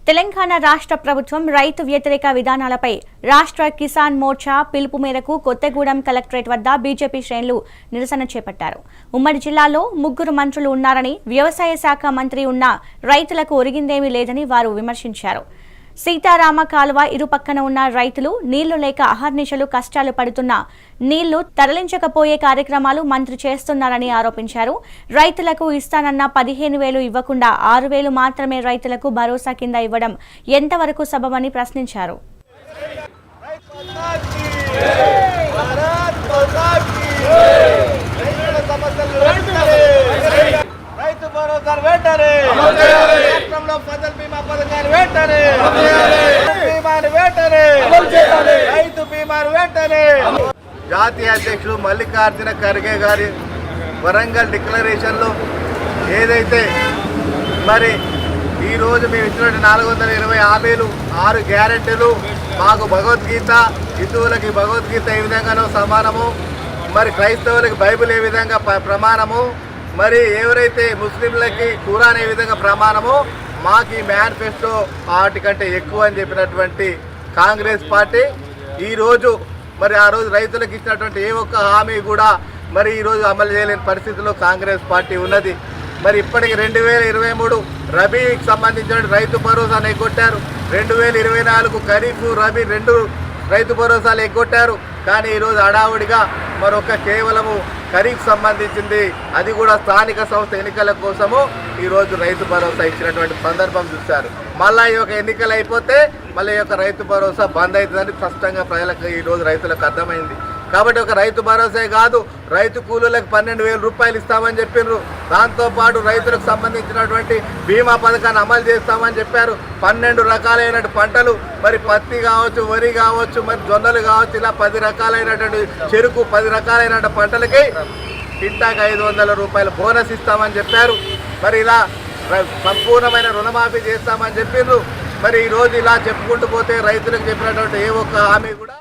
తెలంగాణ రాష్ట్ర ప్రభుత్వం రైతు వ్యతిరేక విధానాలపై రాష్ట్ర కిసాన్ మోర్చా పిలుపు మేరకు కొత్తగూడెం కలెక్టరేట్ వద్ద బీజేపీ శ్రేణులు నిరసన చేపట్టారు. ఉమ్మడి జిల్లాలో 3 మంత్రులు ఉన్నారని, వ్యవసాయ శాఖ మంత్రి ఉన్నా రైతులకు ఒరిగిందేమీ లేదని వారు విమర్శించారు. సీతారామ కాలువ ఇరుపక్కన ఉన్న రైతులు నీళ్లు లేక అహర్నిశలు కష్టాలు పడుతున్నా నీళ్లు తరలించకపోయే కార్యక్రమాలు మంత్రి చేస్తున్నారని ఆరోపించారు. రైతులకు ఇస్తానన్న 15,000 ఇవ్వకుండా 6,000 మాత్రమే రైతులకు భరోసా కింద ఇవ్వడం ఎంతవరకు సబబని ప్రశ్నించారు. జాతీయ అధ్యక్షుడు మల్లికార్జున ఖర్గే గారి వరంగల్ డిక్లరేషన్లో ఏదైతే మరి ఈరోజు మేము ఇచ్చినట్టు 420 హామీలు, 6 గ్యారెంటీలు, మాకు భగవద్గీత, హిందువులకి భగవద్గీత ఏ విధంగానో సమానము, మరి క్రైస్తవులకి బైబిల్ ఏ విధంగా ప్రమాణము, మరి ఎవరైతే ముస్లింలకి ఖురాన్ ఏ విధంగా ప్రమాణమో మాకు ఈ మేనిఫెస్టో వాటికంటే ఎక్కువ అని చెప్పినటువంటి కాంగ్రెస్ పార్టీ ఈరోజు మరి ఆ రోజు రైతులకు ఇచ్చినటువంటి ఏ ఒక్క హామీ కూడా మరి ఈరోజు అమలు చేయలేని పరిస్థితిలో కాంగ్రెస్ పార్టీ ఉన్నది. మరి ఇప్పటికి 2023 రబీకి సంబంధించిన రైతు భరోసాను ఎగ్గొట్టారు. 2024 ఖరీఫ్ రబీ 2 రైతు భరోసాలు ఎగ్గొట్టారు. కానీ ఈరోజు హడావుడిగా మరొక కేవలము ఖరీఫ్ సంబంధించింది, అది కూడా స్థానిక సంస్థ ఎన్నికల కోసము ఈరోజు రైతు భరోసా ఇచ్చినటువంటి సందర్భం చూశారు. మళ్ళీ ఈ యొక్క ఎన్నికలు అయిపోతే మళ్ళీ ఈ యొక్క రైతు భరోసా బంద్ అవుతుందని స్పష్టంగా ప్రజలకు ఈరోజు రైతులకు అర్థమైంది. కాబట్టి ఒక రైతు భరోసా కాదు, రైతు కూలీలకు 12,000 రూపాయలు ఇస్తామని చెప్పినారు. దాంతోపాటు రైతులకు సంబంధించినటువంటి బీమా పథకాన్ని అమలు చేస్తామని చెప్పారు. 12 రకాలైన పంటలు, మరి పత్తి కావచ్చు, వరి కావచ్చు, మరి జొన్నలు కావచ్చు, ఇలా 10 రకాలైనటువంటి చెరుకు, 10 రకాలైన పంటలకి కింటాకు 500 రూపాయలు బోనస్ ఇస్తామని చెప్పారు. మరి ఇలా సంపూర్ణమైన రుణమాఫీ చేస్తామని చెప్పిండ్రు. మరి ఈరోజు ఇలా చెప్పుకుంటూ పోతే రైతులకు చెప్పినటువంటి ఏ ఒక్క హామీ కూడా